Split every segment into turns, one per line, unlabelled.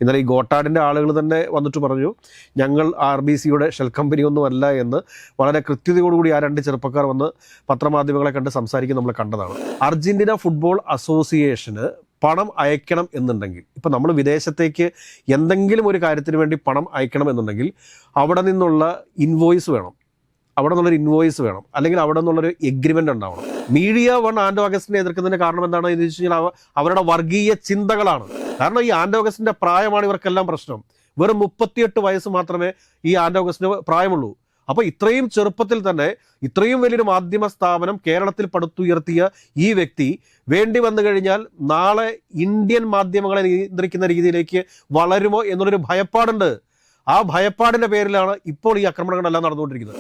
ഇന്നലെ ഈ ഗോട്ടാഡിൻ്റെ ആളുകൾ തന്നെ വന്നിട്ട് പറഞ്ഞു, ഞങ്ങൾ RBCയുടെ ഷെൽ കമ്പനിയൊന്നുമല്ല എന്ന് വളരെ കൃത്യതയോടുകൂടി ആ രണ്ട് ചെറുപ്പക്കാർ വന്ന് പത്രമാധ്യമങ്ങളെ കണ്ട് സംസാരിക്കും നമ്മൾ കണ്ടതാണ്. അർജന്റീന ഫുട്ബോൾ അസോസിയേഷന് പണം അയക്കണം എന്നുണ്ടെങ്കിൽ, ഇപ്പം നമ്മൾ വിദേശത്തേക്ക് എന്തെങ്കിലും ഒരു കാര്യത്തിന് വേണ്ടി പണം അയക്കണം എന്നുണ്ടെങ്കിൽ അവിടെ നിന്നുള്ള ഇൻവോയ്സ് വേണം, അല്ലെങ്കിൽ അവിടെ നിന്നുള്ളൊരു എഗ്രിമെൻ്റ് ഉണ്ടാവണം. മീഡിയ വൺ ആൻഡോ അഗസ്റ്റിനെ എതിർക്കുന്നതിന് കാരണം എന്താണ് എന്ന് വെച്ച് കഴിഞ്ഞാൽ അവരുടെ വർഗീയ ചിന്തകളാണ്. കാരണം ഈ ആൻഡോ അഗസ്റ്റിൻ്റെ പ്രായമാണ് ഇവർക്കെല്ലാം പ്രശ്നം. വെറും 38 വയസ്സ് മാത്രമേ ഈ ആൻഡോ അഗസ്റ്റിന് പ്രായമുള്ളൂ. അപ്പോൾ ഇത്രയും ചെറുപ്പത്തിൽ തന്നെ ഇത്രയും വലിയൊരു മാധ്യമ സ്ഥാപനം കേരളത്തിൽ പടുത്തുയർത്തിയ ഈ വ്യക്തി വേണ്ടി വന്നു കഴിഞ്ഞാൽ നാളെ ഇന്ത്യൻ മാധ്യമങ്ങളെ നിയന്ത്രിക്കുന്ന രീതിയിലേക്ക് വളരുമോ എന്നുള്ളൊരു ഭയപ്പാടുണ്ട്. ആ ഭയപ്പാടിൻ്റെ പേരിലാണ് ഇപ്പോൾ ഈ ആക്രമണങ്ങളെല്ലാം നടന്നുകൊണ്ടിരിക്കുന്നത്.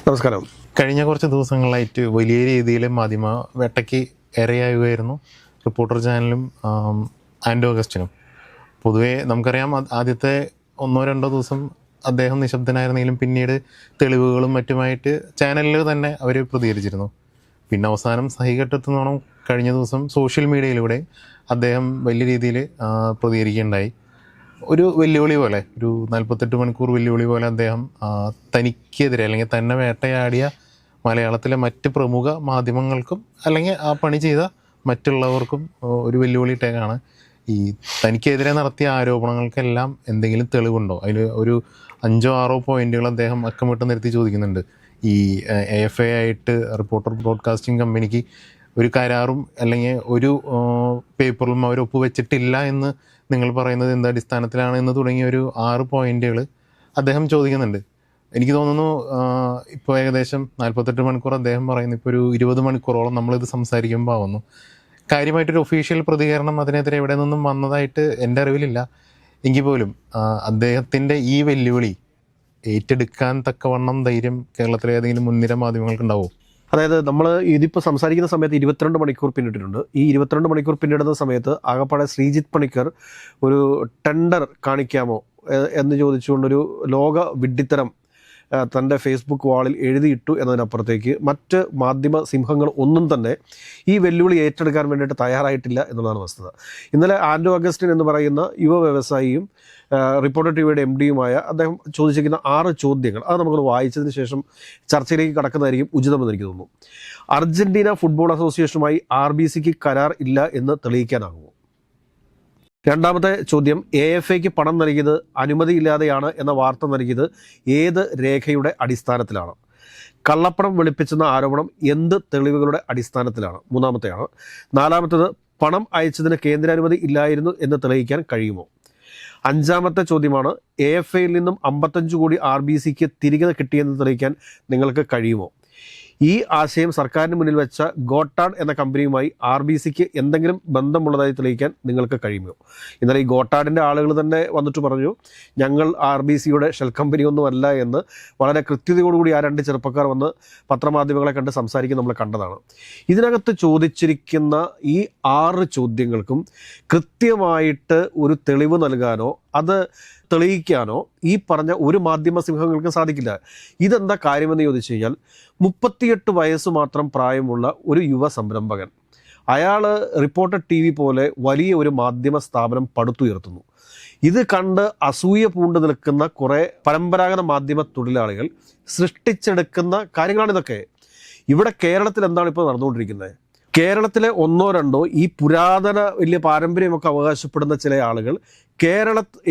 നമസ്കാരം.
കഴിഞ്ഞ കുറച്ച് ദിവസങ്ങളായിട്ട് വലിയ രീതിയിൽ മാധ്യമ വേട്ടയ്ക്ക് ഇരയാവുകയായിരുന്നു റിപ്പോർട്ടർ ചാനലും ആൻഡോ അഗസ്റ്റിനും. പൊതുവേ നമുക്കറിയാം, ആദ്യത്തെ 1-2 ദിവസം അദ്ദേഹം നിശബ്ദനായിരുന്നെങ്കിലും പിന്നീട് തെളിവുകളും മറ്റുമായിട്ട് ചാനലിൽ തന്നെ അവർ പ്രതികരിച്ചിരുന്നു. പിന്നെ അവസാനം സഹികെട്ടെത്തുന്നോണം കഴിഞ്ഞ ദിവസം സോഷ്യൽ മീഡിയയിലൂടെ അദ്ദേഹം വലിയ രീതിയിൽ പ്രതികരിക്കുകയുണ്ടായി. ഒരു വെല്ലുവിളി പോലെ, ഒരു 48 മണിക്കൂർ വെല്ലുവിളി പോലെ അദ്ദേഹം തനിക്കെതിരെ അല്ലെങ്കിൽ തന്നെ വേട്ടയാടിയ മലയാളത്തിലെ മറ്റ് പ്രമുഖ മാധ്യമങ്ങൾക്കും അല്ലെങ്കിൽ ആ പണി ചെയ്ത മറ്റുള്ളവർക്കും ഒരു വെല്ലുവിളി ഇട്ടേക്കാണ്. ഈ തനിക്കെതിരെ നടത്തിയ ആരോപണങ്ങൾക്കെല്ലാം എന്തെങ്കിലും തെളിവുണ്ടോ? അതിൽ ഒരു 5-6 പോയിന്റുകൾ അദ്ദേഹം അക്കമിട്ട് നിരത്തി ചോദിക്കുന്നുണ്ട്. ഈ AFA ആയിട്ട് റിപ്പോർട്ടർ ബ്രോഡ്കാസ്റ്റിംഗ് കമ്പനിക്ക് ഒരു കരാറും അല്ലെങ്കിൽ ഒരു പേപ്പറിലും അവർ ഒപ്പുവെച്ചിട്ടില്ല എന്ന് നിങ്ങൾ പറയുന്നത് എന്ത് അടിസ്ഥാനത്തിലാണ് എന്ന് തുടങ്ങിയ ഒരു 6 പോയിന്റുകൾ അദ്ദേഹം ചോദിക്കുന്നുണ്ട്. എനിക്ക് തോന്നുന്നു ഇപ്പോൾ ഏകദേശം 48 മണിക്കൂർ അദ്ദേഹം പറയുന്നു, ഇപ്പോൾ ഒരു 20 മണിക്കൂറോളം നമ്മളിത് സംസാരിക്കുമ്പോൾ ആവുന്നു. കാര്യമായിട്ടൊരു ഒഫീഷ്യൽ പ്രതികരണം അതിനെതിരെ എവിടെ നിന്നും വന്നതായിട്ട് എൻ്റെ അറിവിലില്ല. എങ്കിൽ പോലും അദ്ദേഹത്തിൻ്റെ ഈ വെല്ലുവിളി ഏറ്റെടുക്കാൻ തക്കവണ്ണം ധൈര്യം കേരളത്തിലെ ഏതെങ്കിലും മുൻനിര മാധ്യമങ്ങൾക്കുണ്ടാവുമോ?
അതായത് നമ്മൾ ഇതിപ്പോൾ സംസാരിക്കുന്ന സമയത്ത് 22 മണിക്കൂർ പിന്നിട്ടിട്ടുണ്ട്. ഈ 22 മണിക്കൂർ പിന്നിടുന്ന സമയത്ത് ആകപ്പാടെ ശ്രീജിത്ത് പണിക്കർ ഒരു ടെൻഡർ കാണിക്കാമോ എന്ന് ചോദിച്ചുകൊണ്ടൊരു ലോക വിഡ്ഢിത്തരം തൻ്റെ ഫേസ്ബുക്ക് വാളിൽ എഴുതിയിട്ടു എന്നതിനപ്പുറത്തേക്ക് മറ്റ് മാധ്യമ സിംഹങ്ങൾ ഒന്നും തന്നെ ഈ വെല്ലുവിളി ഏറ്റെടുക്കാൻ വേണ്ടിയിട്ട് തയ്യാറായിട്ടില്ല എന്നുള്ളതാണ് വസ്തുത. ഇന്നലെ ആൻഡോ അഗസ്റ്റിൻ എന്ന് പറയുന്ന യുവ വ്യവസായിയും റിപ്പോർട്ടർ TVയുടെ MDയുമായ അദ്ദേഹം ചോദിച്ചിരിക്കുന്ന 6 ചോദ്യങ്ങൾ അത് നമുക്കൊന്ന് വായിച്ചതിന് ശേഷം ചർച്ചയിലേക്ക് കടക്കുന്നതായിരിക്കും ഉചിതമെന്ന് എനിക്ക് തോന്നുന്നു. അർജന്റീന ഫുട്ബോൾ അസോസിയേഷനുമായി RBCക്ക് കരാർ ഇല്ല എന്ന് തെളിയിക്കാനാകുമോ? രണ്ടാമത്തെ ചോദ്യം, AFAക്ക് പണം നൽകിയത് അനുമതിയില്ലാതെയാണ് എന്ന വാർത്ത നൽകിയത് ഏത് രേഖയുടെ അടിസ്ഥാനത്തിലാണ്? കള്ളപ്പണം വെളുപ്പിച്ചെന്ന ആരോപണം എന്ത് തെളിവുകളുടെ അടിസ്ഥാനത്തിലാണ്? മൂന്നാമത്തെയാണ്. നാലാമത്തേത്, പണം അയച്ചതിന് കേന്ദ്രാനുമതി ഇല്ലായിരുന്നു എന്ന് തെളിയിക്കാൻ കഴിയുമോ? അഞ്ചാമത്തെ ചോദ്യമാണ്, AFAയിൽ നിന്നും 55 കോടി RBCക്ക് തിരികെ കിട്ടിയെന്ന് തെളിയിക്കാൻ നിങ്ങൾക്ക് കഴിയുമോ? ഈ ആശയം സർക്കാരിന് മുന്നിൽ വെച്ച ഗോട്ടാഡ് എന്ന കമ്പനിയുമായി RBCക്ക് എന്തെങ്കിലും ബന്ധമുള്ളതായി തെളിയിക്കാൻ നിങ്ങൾക്ക് കഴിയുമോ? ഇന്നലെ ഈ ഗോട്ടാഡിൻ്റെ ആളുകൾ തന്നെ വന്നിട്ട് പറഞ്ഞു, ഞങ്ങൾ RBCയുടെ ഷെൽ കമ്പനിയൊന്നുമല്ല എന്ന് വളരെ കൃത്യതയോടുകൂടി ആ രണ്ട് ചെറുപ്പക്കാർ വന്ന് പത്രമാധ്യമങ്ങളെ കണ്ട് സംസാരിക്കും നമ്മൾ കണ്ടതാണ്. ഇതിനകത്ത് ചോദിച്ചിരിക്കുന്ന ഈ 6 ചോദ്യങ്ങൾക്കും കൃത്യമായിട്ട് ഒരു തെളിവ് നൽകാനോ അത് തെളിയിക്കാനോ ഈ പറഞ്ഞ ഒരു മാധ്യമ സിംഹങ്ങൾക്ക് സാധിക്കില്ല. ഇതെന്താ കാര്യമെന്ന് ചോദിച്ചു കഴിഞ്ഞാൽ, 38 വയസ്സ് മാത്രം പ്രായമുള്ള ഒരു യുവ സംരംഭകൻ, അയാൾ റിപ്പോർട്ടർ TV പോലെ വലിയ ഒരു മാധ്യമ സ്ഥാപനം പടുത്തുയർത്തുന്നു. ഇത് കണ്ട് അസൂയ പൂണ്ട് നിൽക്കുന്ന കുറേ പരമ്പരാഗത മാധ്യമ തൊഴിലാളികൾ സൃഷ്ടിച്ചെടുക്കുന്ന കാര്യങ്ങളാണിതൊക്കെ. ഇവിടെ കേരളത്തിൽ എന്താണ് ഇപ്പോൾ നടന്നുകൊണ്ടിരിക്കുന്നത്? കേരളത്തിലെ 1-2 ഈ പുരാതന വലിയ പാരമ്പര്യമൊക്കെ അവകാശപ്പെടുന്ന ചില ആളുകൾ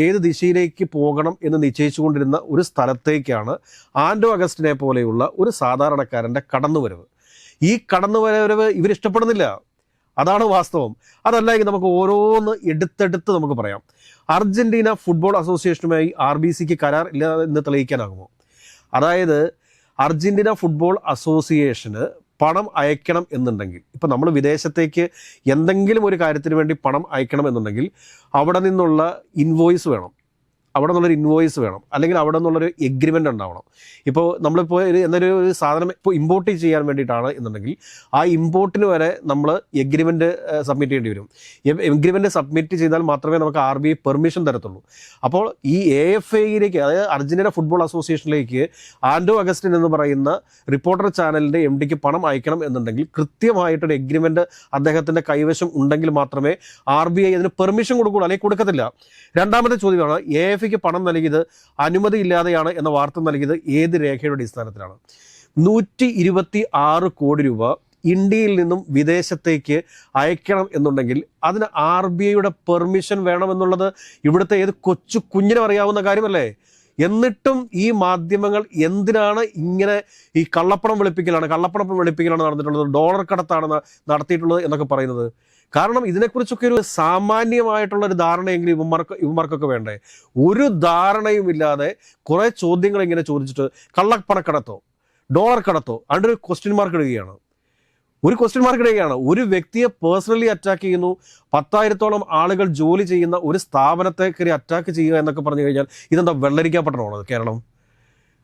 ഏത് ദിശയിലേക്ക് പോകണം എന്ന് നിശ്ചയിച്ചുകൊണ്ടിരുന്ന ഒരു സ്ഥലത്തേക്കാണ് ആൻഡോ അഗസ്റ്റിനെ പോലെയുള്ള ഒരു സാധാരണക്കാരൻ്റെ കടന്നുവരവ്. ഈ കടന്നുവരവ് ഇവരിഷ്ടപ്പെടുന്നില്ല, അതാണ് വാസ്തവം. അതല്ലെങ്കിൽ നമുക്ക് ഓരോന്ന് എടുത്തെടുത്ത് നമുക്ക് പറയാം. അർജന്റീന ഫുട്ബോൾ അസോസിയേഷനുമായി RBCക്ക് കരാർ ഇല്ല എന്ന് തെളിയിക്കാനാകുമോ? അതായത് അർജന്റീന ഫുട്ബോൾ അസോസിയേഷന് പണം അയക്കണം എന്നുണ്ടെങ്കിൽ, ഇപ്പം നമ്മൾ വിദേശത്തേക്ക് എന്തെങ്കിലും ഒരു കാര്യത്തിന് വേണ്ടി പണം അയക്കണം എന്നുണ്ടെങ്കിൽ അവിടെ നിന്നുള്ള ഇൻവോയ്സ് വേണം, അവിടെ നിന്നുള്ളൊരു ഇൻവോയ്സ് വേണം, അല്ലെങ്കിൽ അവിടെ നിന്നുള്ളൊരു എഗ്രിമെൻ്റ് ഉണ്ടാവണം. ഇപ്പോൾ നമ്മളിപ്പോൾ എന്നൊരു സാധനം ഇപ്പോൾ ഇമ്പോർട്ട് ചെയ്യാൻ വേണ്ടിയിട്ടാണ് എന്നുണ്ടെങ്കിൽ ആ ഇമ്പോർട്ടിന് വരെ നമ്മൾ എഗ്രിമെൻ്റ് സബ്മിറ്റ് ചെയ്യേണ്ടി വരും. എഗ്രിമെൻ്റ് സബ്മിറ്റ് ചെയ്താൽ മാത്രമേ നമുക്ക് RBI പെർമിഷൻ തരത്തുള്ളൂ. അപ്പോൾ ഈ AFAയിലേക്ക്, അതായത് അർജന്റീന ഫുട്ബോൾ അസോസിയേഷനിലേക്ക് ആൻഡോ അഗസ്റ്റിൻ എന്ന് പറയുന്ന റിപ്പോർട്ടർ ചാനലിൻ്റെ MDക്ക് പണം അയക്കണം എന്നുണ്ടെങ്കിൽ കൃത്യമായിട്ടൊരു എഗ്രിമെൻ്റ് അദ്ദേഹത്തിൻ്റെ കൈവശം ഉണ്ടെങ്കിൽ മാത്രമേ RBI അതിന് പെർമിഷൻ കൊടുക്കുകയുള്ളൂ, അല്ലെങ്കിൽ കൊടുക്കത്തില്ല. രണ്ടാമത്തെ ചോദ്യമാണ്, AFAയ്ക്ക് പണം നൽകിയത് അനുമതി ഇല്ലാതെയാണ് എന്ന വാർത്ത നൽകിയത് ഏത് രേഖയുടെ അടിസ്ഥാനത്തിലാണ്? 126 കോടി രൂപ ഇന്ത്യയിൽ നിന്നും വിദേശത്തേക്ക് അയക്കണം എന്നുണ്ടെങ്കിൽ അതിന് RBIയുടെ പെർമിഷൻ വേണമെന്നുള്ളത് ഇവിടുത്തെ ഏത് കൊച്ചു കുഞ്ഞിനും അറിയാവുന്ന കാര്യമല്ലേ? എന്നിട്ടും ഈ മാധ്യമങ്ങൾ എന്തിനാണ് ഇങ്ങനെ ഈ കള്ളപ്പണം വെളുപ്പിക്കലാണ് നടന്നിട്ടുള്ളത്, ഡോളർ കടത്താണ് നടത്തിയിട്ടുള്ളത് എന്നൊക്കെ പറയുന്നത്? കാരണം ഇതിനെക്കുറിച്ചൊക്കെ ഒരു സാമാന്യമായിട്ടുള്ള ഒരു ധാരണയെങ്കിലും ഇവന്മാർക്കൊക്കെ വേണ്ടേ? ഒരു ധാരണയുമില്ലാതെ കുറേ ചോദ്യങ്ങൾ ഇങ്ങനെ ചോദിച്ചിട്ട് കള്ളപ്പണക്കടത്തോ ഡോളർ കടത്തോ അതിൻ്റെ ഒരു ക്വസ്റ്റ്യൻ മാർക്ക് ഇടുകയാണ്. ഒരു വ്യക്തിയെ പേഴ്സണലി അറ്റാക്ക് ചെയ്യുന്നു, 10,000-ഓളം ആളുകൾ ജോലി ചെയ്യുന്ന ഒരു സ്ഥാപനത്തെ കയറി അറ്റാക്ക് ചെയ്യുക എന്നൊക്കെ പറഞ്ഞു കഴിഞ്ഞാൽ ഇതെന്താ വെള്ളരിക്കാപ്പട്ടണമാണോ കേരളം?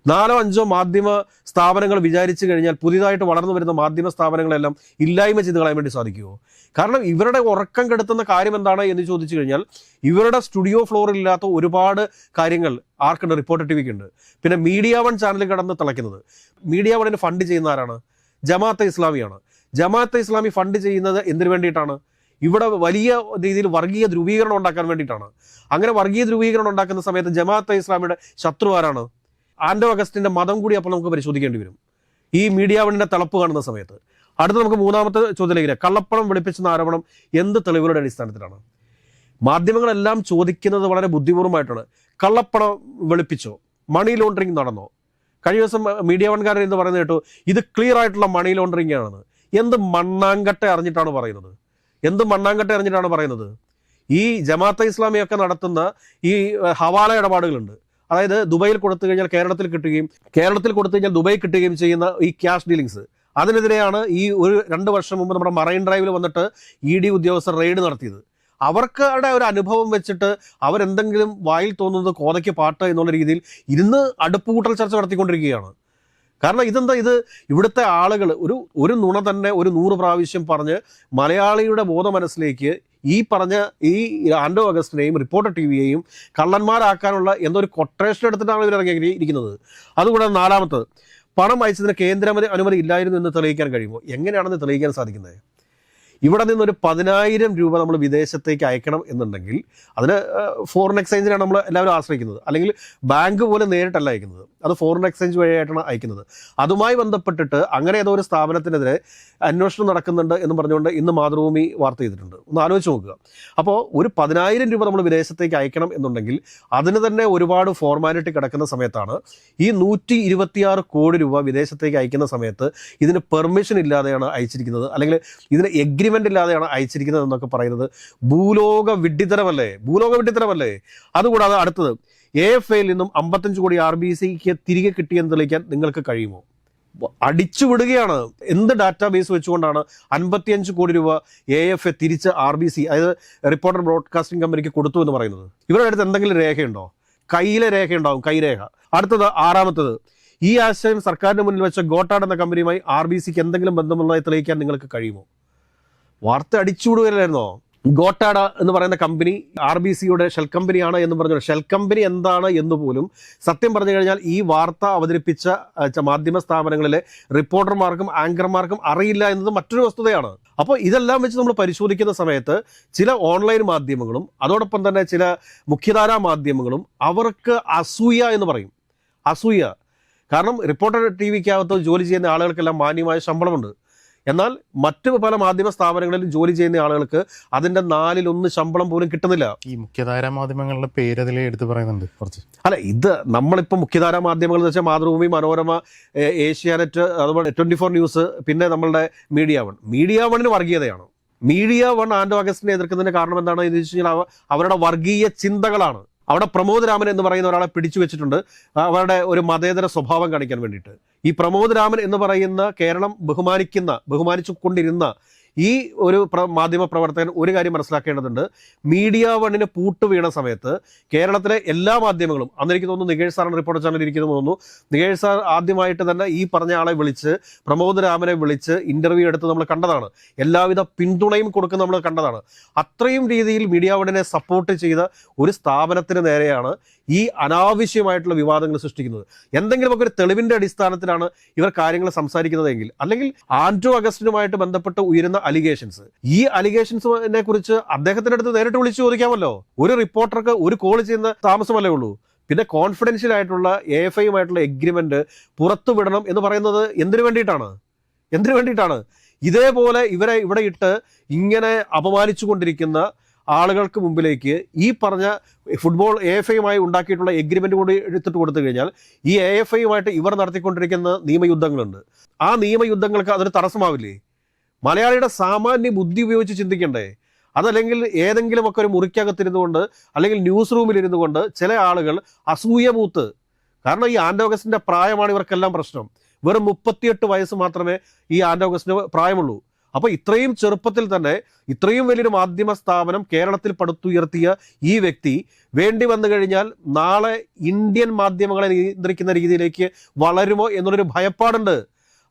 4-5 മാധ്യമ സ്ഥാപനങ്ങൾ വിചാരിച്ചു കഴിഞ്ഞാൽ പുതിയതായിട്ട് വളർന്നു വരുന്ന മാധ്യമ സ്ഥാപനങ്ങളെല്ലാം ഇല്ലായ്മ ചെയ്ത് കളയാൻ വേണ്ടി സാധിക്കുമോ? കാരണം ഇവരുടെ ഉറക്കം കെടുത്തുന്ന കാര്യം എന്താണ് എന്ന് ചോദിച്ചു കഴിഞ്ഞാൽ ഇവരുടെ സ്റ്റുഡിയോ ഫ്ലോറിലില്ലാത്ത ഒരുപാട് കാര്യങ്ങൾ ആർക്കുണ്ട്? റിപ്പോർട്ടർ TVക്ക് ഉണ്ട്. പിന്നെ മീഡിയ വൺ ചാനൽ കടന്ന് തിളയ്ക്കുന്നത്. മീഡിയ വണ്ണിന് ഫണ്ട് ചെയ്യുന്ന ആരാണ്? ജമാഅത്തെ ഇസ്ലാമിയാണ്. ജമാഅത്തെ ഇസ്ലാമി ഫണ്ട് ചെയ്യുന്നത് എന്തിനു വേണ്ടിയിട്ടാണ്? ഇവിടെ വലിയ രീതിയിൽ വർഗീയ ധ്രുവീകരണം ഉണ്ടാക്കാൻ വേണ്ടിയിട്ടാണ്. അങ്ങനെ വർഗീയ ധ്രുവീകരണം ഉണ്ടാക്കുന്ന സമയത്ത് ജമാഅത്തെ ഇസ്ലാമിയുടെ ശത്രു ആരാണ്? ആൻഡോ അഗസ്റ്റിൻ്റെ മതം കൂടി അപ്പോൾ നമുക്ക് പരിശോധിക്കേണ്ടി വരും ഈ മീഡിയ വണ്ണിൻ്റെ തിളപ്പ് കാണുന്ന സമയത്ത്. അടുത്ത നമുക്ക് മൂന്നാമത്തെ ചോദ്യത്തിലേക്ക്, കള്ളപ്പണം വെളുപ്പിച്ചെന്ന ആരോപണം എന്ത് തെളിവുകളുടെ അടിസ്ഥാനത്തിലാണ്? മാധ്യമങ്ങളെല്ലാം ചോദിക്കുന്നത് വളരെ ബുദ്ധിപൂർവ്വമായിട്ടാണ്. കള്ളപ്പണം വെളുപ്പിച്ചോ? മണി ലോണ്ടറിങ് നടന്നോ? കഴിഞ്ഞ ദിവസം മീഡിയ വൺകാരൻ എന്ന് പറയുന്നത് കേട്ടു ഇത് ക്ലിയർ ആയിട്ടുള്ള മണി ലോണ്ടറിങ് ആണെന്ന്. എന്ത് മണ്ണാങ്കട്ട അറിഞ്ഞിട്ടാണ് പറയുന്നത്? ഈ ജമാഅത്തെ ഇസ്ലാമിയൊക്കെ നടത്തുന്ന ഈ ഹവാല ഇടപാടുകളുണ്ട്. അതായത് ദുബൈയിൽ കൊടുത്തു കഴിഞ്ഞാൽ കേരളത്തിൽ കിട്ടുകയും ദുബൈ കിട്ടുകയും ചെയ്യുന്ന ഈ ക്യാഷ് ഡീലിങ്സ്, അതിനെതിരെയാണ് ഈ 2 വർഷം മുമ്പ് നമ്മുടെ മറൈൻ ഡ്രൈവിൽ വന്നിട്ട് ED ഉദ്യോഗസ്ഥർ റെയ്ഡ് നടത്തിയത്. അവർക്കവിടെ ഒരു അനുഭവം വെച്ചിട്ട് അവരെന്തെങ്കിലും വായിൽ തോന്നുന്നത് കോതയ്ക്ക് പാട്ട് എന്നുള്ള രീതിയിൽ ഇരുന്ന് അടുപ്പുകൂട്ടൽ ചർച്ച നടത്തിക്കൊണ്ടിരിക്കുകയാണ്. കാരണം ഇത് ഇവിടുത്തെ ആളുകൾ ഒരു നുണ തന്നെ ഒരു 100 പ്രാവശ്യം പറഞ്ഞ് മലയാളിയുടെ ബോധ മനസ്സിലേക്ക് ഈ പറഞ്ഞ ഈ ആൻഡോ അഗസ്റ്റിനെയും റിപ്പോർട്ടർ TVയെയും കള്ളന്മാരാക്കാനുള്ള എന്തൊരു കൊട്ടേഷൻ എടുത്തിട്ടാണ് ഇവർ ഇറങ്ങിയിരിക്കുന്നത്. അതുകൂടാതെ നാലാമത്തത്, പണം അയച്ചതിന് കേന്ദ്ര അനുമതി ഇല്ലായിരുന്നു എന്ന് തെളിയിക്കാൻ കഴിയുമോ? എങ്ങനെയാണെന്ന് തെളിയിക്കാൻ സാധിക്കുന്നത്? ഇവിടെ നിന്നൊരു 10,000 രൂപ നമ്മൾ വിദേശത്തേക്ക് അയക്കണം എന്നുണ്ടെങ്കിൽ അതിന് ഫോറിൻ എക്സ്ചേഞ്ചിനാണ് നമ്മൾ എല്ലാവരും ആശ്രയിക്കുന്നത്, അല്ലെങ്കിൽ ബാങ്ക് പോലും നേരിട്ടല്ല അയക്കുന്നത്, അത് ഫോറിൻ എക്സ്ചേഞ്ച് വഴിയായിട്ടാണ് അയക്കുന്നത്. അതുമായി ബന്ധപ്പെട്ടിട്ട് അങ്ങനെ ഏതോ ഒരു സ്ഥാപനത്തിനെതിരെ അന്വേഷണം നടക്കുന്നുണ്ട് എന്ന് പറഞ്ഞുകൊണ്ട് ഇന്ന് മാതൃഭൂമി വാർത്ത ചെയ്തിട്ടുണ്ട്. ഒന്ന് ആലോചിച്ച് നോക്കുക. അപ്പോൾ ഒരു 10,000 രൂപ നമ്മൾ വിദേശത്തേക്ക് അയക്കണം എന്നുണ്ടെങ്കിൽ അതിന് തന്നെ ഒരുപാട് ഫോർമാലിറ്റി കിടക്കുന്ന സമയത്താണ് ഈ 126 കോടി രൂപ വിദേശത്തേക്ക് അയക്കുന്ന സമയത്ത് ഇതിന് പെർമിഷൻ ഇല്ലാതെയാണ് അയച്ചിരിക്കുന്നത്, അല്ലെങ്കിൽ ഇതിന് എഗ്രിമെൻ്റ് ഇല്ലാതെയാണ് അയച്ചിരിക്കുന്നത് എന്നൊക്കെ പറയുന്നത് ഭൂലോക വിഡ്ഢിത്തരമല്ലേ? അതുകൂടാതെ അടുത്തത്, AFAയിൽ നിന്നും 55 കോടി RBCക്ക് തിരികെ കിട്ടിയെന്ന് തെളിയിക്കാൻ നിങ്ങൾക്ക് കഴിയുമോ? അടിച്ചുവിടുകയാണ്. എന്ത് ഡാറ്റാബേസ് വെച്ചുകൊണ്ടാണ് 55 കോടി രൂപ AFA തിരിച്ച് RBC, അതായത് റിപ്പോർട്ടർ ബ്രോഡ്കാസ്റ്റിംഗ് കമ്പനിക്ക് കൊടുത്തു എന്ന് പറയുന്നത്? ഇവരുടെ അടുത്ത് എന്തെങ്കിലും രേഖയുണ്ടോ? കയ്യിലെ രേഖയുണ്ടാവും, കൈരേഖ. അടുത്തത്, ആറാമത്തത്, ഈ ആശയം സർക്കാരിന് മുന്നിൽ വെച്ച ഗോട്ടാട് എന്ന കമ്പനിയുമായി RBCക്ക് എന്തെങ്കിലും ബന്ധമുള്ളതായി തെളിയിക്കാൻ നിങ്ങൾക്ക് കഴിയുമോ? വാർത്ത അടിച്ചുവിടുകയല്ലായിരുന്നോ? ഗോട്ടാഡ എന്ന് പറയുന്ന കമ്പനി RBCയുടെ ഷെൽ കമ്പനിയാണ് എന്ന് പറഞ്ഞു. ഷെൽ കമ്പനി എന്താണ് എന്ന് പോലും സത്യം പറഞ്ഞു കഴിഞ്ഞാൽ ഈ വാർത്ത അവതരിപ്പിച്ച മാധ്യമ സ്ഥാപനങ്ങളിലെ റിപ്പോർട്ടർമാർക്കും ആങ്കർമാർക്കും അറിയില്ല എന്നത് മറ്റൊരു വസ്തുതയാണ്. അപ്പോൾ ഇതെല്ലാം വെച്ച് നമ്മൾ പരിശോധിക്കുന്ന സമയത്ത് ചില ഓൺലൈൻ മാധ്യമങ്ങളും അതോടൊപ്പം തന്നെ ചില മുഖ്യധാരാ മാധ്യമങ്ങളും അവർക്ക് അസൂയ എന്ന് പറയും. അസൂയ. കാരണം റിപ്പോർട്ടർ TVക്കകത്ത് ജോലി ചെയ്യുന്ന ആളുകൾക്കെല്ലാം മാന്യമായ ശമ്പളമുണ്ട്. എന്നാൽ മറ്റു പല മാധ്യമ സ്ഥാപനങ്ങളിലും ജോലി ചെയ്യുന്ന ആളുകൾക്ക് അതിൻ്റെ 4/1 ശമ്പളം പോലും കിട്ടുന്നില്ല.
ഈ മുഖ്യധാരാ മാധ്യമങ്ങളുടെ പേര് അതിൽ എടുത്ത് പറയുന്നുണ്ട് കുറച്ച്.
അല്ല, ഇത് നമ്മളിപ്പോൾ മുഖ്യധാരാ മാധ്യമങ്ങൾ എന്ന് വെച്ചാൽ മാതൃഭൂമി, മനോരമ, ഏഷ്യാനെറ്റ്, അതുപോലെ 24 ന്യൂസ്, പിന്നെ നമ്മളുടെ മീഡിയ വണ്ണിന് വർഗീയതയാണ്. മീഡിയ വൺ ആൻഡോ അഗസ്റ്റിനെ എതിർക്കുന്നതിന് കാരണം എന്താണ് എന്ന് വെച്ച് കഴിഞ്ഞാൽ അവരുടെ വർഗീയ ചിന്തകളാണ്. അവിടെ പ്രമോദ് രാമൻ എന്ന് പറയുന്ന ഒരാളെ പിടിച്ചു വെച്ചിട്ടുണ്ട് അവരുടെ ഒരു മതേതര സ്വഭാവം കാണിക്കാൻ വേണ്ടിയിട്ട്. ഈ പ്രമോദ് രാമൻ എന്ന് പറയുന്ന കേരളം ബഹുമാനിച്ചു കൊണ്ടിരുന്ന ഈ ഒരു മാധ്യമ പ്രവർത്തകൻ ഒരു കാര്യം മനസ്സിലാക്കേണ്ടതുണ്ട്. മീഡിയ വണ്ണിന് പൂട്ട് വീണ സമയത്ത് കേരളത്തിലെ എല്ലാ മാധ്യമങ്ങളും, അന്ന് എനിക്ക് തോന്നുന്നു നികേഷ് സാറാണ് റിപ്പോർട്ടർ ചാനൽ ഇരിക്കുന്നത് തോന്നുന്നു, നികേഷ് സാർ ആദ്യമായിട്ട് തന്നെ ഈ പറഞ്ഞ ആളെ വിളിച്ച്, പ്രമോദ് രാമനെ വിളിച്ച് ഇന്റർവ്യൂ എടുത്ത് നമ്മൾ കണ്ടതാണ്. എല്ലാവിധ പിന്തുണയും കൊടുക്കുന്ന നമ്മൾ കണ്ടതാണ്. അത്രയും രീതിയിൽ മീഡിയ വണ്ണിനെ സപ്പോർട്ട് ചെയ്ത ഒരു സ്ഥാപനത്തിന് നേരെയാണ് ഈ അനാവശ്യമായിട്ടുള്ള വിവാദങ്ങൾ സൃഷ്ടിക്കുന്നത്. എന്തെങ്കിലുമൊക്കെ ഒരു തെളിവിന്റെ അടിസ്ഥാനത്തിലാണ് ഇവർ കാര്യങ്ങൾ സംസാരിക്കുന്നതെങ്കിൽ, അല്ലെങ്കിൽ ആന്റോ അഗസ്റ്റിനുമായിട്ട് ബന്ധപ്പെട്ട് ഉയരുന്ന അലിഗേഷൻസ്, ഈ അലിഗേഷൻസിനെ കുറിച്ച് അദ്ദേഹത്തിന്റെ അടുത്ത് നേരിട്ട് വിളിച്ചു ചോദിക്കാമല്ലോ. ഒരു റിപ്പോർട്ടർക്ക് ഒരു കോൾ ചെയ്യുന്ന താമസമല്ലേ ഉള്ളൂ. പിന്നെ കോൺഫിഡൻഷ്യൽ ആയിട്ടുള്ള AFIയുമായിട്ടുള്ള എഗ്രിമെന്റ് പുറത്തു വിടണം എന്ന് പറയുന്നത് എന്തിനു വേണ്ടിയിട്ടാണ്? ഇതേപോലെ ഇവരെ ഇവിടെ ഇട്ട് ഇങ്ങനെ അപമാനിച്ചു കൊണ്ടിരിക്കുന്ന ആളുകൾക്ക് മുമ്പിലേക്ക് ഈ പറഞ്ഞ ഫുട്ബോൾ AFIയുമായി ഉണ്ടാക്കിയിട്ടുള്ള എഗ്രിമെന്റ് കൂടി എടുത്തിട്ട് കൊടുത്തു കഴിഞ്ഞാൽ ഈ AFIയുമായിട്ട് ഇവർ നടത്തിക്കൊണ്ടിരിക്കുന്ന നിയമയുദ്ധങ്ങളുണ്ട്. ആ നിയമയുദ്ധങ്ങൾക്ക് അതൊരു തടസ്സമാവില്ലേ? മലയാളിയുടെ സാമാന്യ ബുദ്ധി ഉപയോഗിച്ച് ചിന്തിക്കണ്ടേ? അതല്ലെങ്കിൽ ഏതെങ്കിലുമൊക്കെ ഒരു മുറിക്കകത്തിരുന്നു കൊണ്ട്, അല്ലെങ്കിൽ ന്യൂസ് റൂമിൽ ഇരുന്നു കൊണ്ട് ചില ആളുകൾ അസൂയ മൂത്ത്, കാരണം ഈ ആന്റോ അഗസ്റ്റിന്റെ പ്രായമാണ് ഇവർക്കെല്ലാം പ്രശ്നം. വെറും 38 വയസ്സ് മാത്രമേ ഈ ആന്റോ അഗസ്റ്റിന് പ്രായമുള്ളൂ. അപ്പോൾ ഇത്രയും ചെറുപ്പത്തിൽ തന്നെ ഇത്രയും വലിയൊരു മാധ്യമ സ്ഥാപനം കേരളത്തിൽ പടുത്തുയർത്തിയ ഈ വ്യക്തി വേണ്ടി വന്നു കഴിഞ്ഞാൽ നാളെ ഇന്ത്യൻ മാധ്യമങ്ങളെ നിയന്ത്രിക്കുന്ന രീതിയിലേക്ക് വളരുമോ എന്നുള്ളൊരു ഭയപ്പാടുണ്ട്.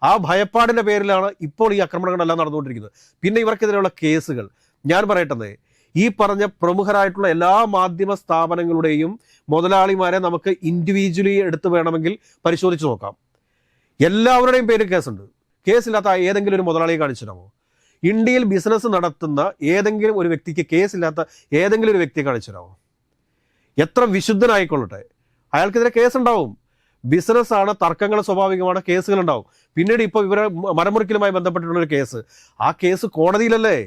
ആ ഭയപ്പാടിന്റെ പേരിലാണ് ഇപ്പോൾ ഈ ആക്രമണങ്ങളെല്ലാം നടന്നുകൊണ്ടിരിക്കുന്നത്. പിന്നെ ഇവർക്കെതിരെയുള്ള കേസുകൾ ഞാൻ പറയട്ടെ, ഈ പറഞ്ഞ പ്രമുഖരായിട്ടുള്ള എല്ലാ മാധ്യമ സ്ഥാപനങ്ങളുടെയും മുതലാളിമാരെ നമുക്ക് ഇൻഡിവിജ്വലി എടുത്ത് വേണമെങ്കിൽ പരിശോധിച്ച് നോക്കാം. എല്ലാവരുടെയും പേരിൽ കേസുണ്ട്. കേസില്ലാത്ത ഏതെങ്കിലും ഒരു മുതലാളിയെ കാണിച്ചിടാമോ? ഇന്ത്യയിൽ ബിസിനസ് നടത്തുന്ന ഏതെങ്കിലും ഒരു വ്യക്തിക്ക് കേസില്ലാത്ത ഏതെങ്കിലും ഒരു വ്യക്തിയെ കാണിച്ചിടാമോ? എത്ര വിശുദ്ധനായിക്കൊള്ളട്ടെ, അയാൾക്കെതിരെ കേസുണ്ടാവും. ബിസിനസ്സാണ്, തർക്കങ്ങൾ സ്വാഭാവികമാണ്, കേസുകൾ ഉണ്ടാവും. പിന്നീട് ഇപ്പോൾ ഇവരെ മരമുറിക്കലുമായി ബന്ധപ്പെട്ടിട്ടുള്ളൊരു കേസ്, ആ കേസ് കോടതിയിലല്ലേ?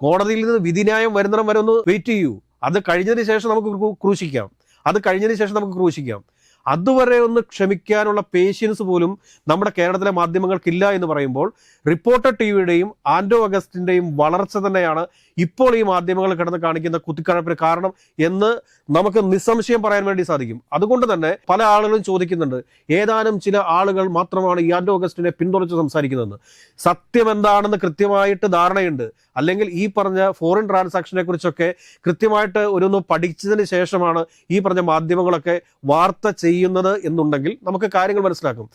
കോടതിയിൽ നിന്ന് വിധിന്യായം വരുന്നിടം വരെ ഒന്ന് വെയിറ്റ് ചെയ്യൂ. അത് കഴിഞ്ഞതിന് ശേഷം നമുക്ക് ക്രൂശിക്കാം. അതുവരെ ഒന്ന് ക്ഷമിക്കാനുള്ള പേഷ്യൻസ് പോലും നമ്മുടെ കേരളത്തിലെ മാധ്യമങ്ങൾക്കില്ല എന്ന് പറയുമ്പോൾ റിപ്പോർട്ടർ ടിവിയുടെയും ആന്റോ അഗസ്റ്റിൻ്റെയും വളർച്ച തന്നെയാണ് ഇപ്പോൾ ഈ മാധ്യമങ്ങൾ കിടന്ന് കാണിക്കുന്ന കുത്തിക്കഴപ്പിന് കാരണം എന്ന് നമുക്ക് നിസ്സംശയം പറയാൻ വേണ്ടി സാധിക്കും. അതുകൊണ്ട് തന്നെ പല ആളുകളും ചോദിക്കുന്നുണ്ട്, ഏതാനും ചില ആളുകൾ മാത്രമാണ് ഈ ആന്റോ അഗസ്റ്റിനെ പിന്തുണച്ച് സംസാരിക്കുന്നതെന്ന്. സത്യം എന്താണെന്ന് കൃത്യമായിട്ട് ധാരണയുണ്ട്. അല്ലെങ്കിൽ ഈ പറഞ്ഞ ഫോറിൻ ട്രാൻസാക്ഷനെ കുറിച്ചൊക്കെ കൃത്യമായിട്ട് ഒന്ന് പഠിച്ചതിന് ശേഷമാണ് ഈ പറഞ്ഞ മാധ്യമങ്ങളൊക്കെ വാർത്ത ചെയ്യുന്നത് എന്നുണ്ടെങ്കിൽ നമുക്ക് കാര്യങ്ങൾ മനസ്സിലാക്കും.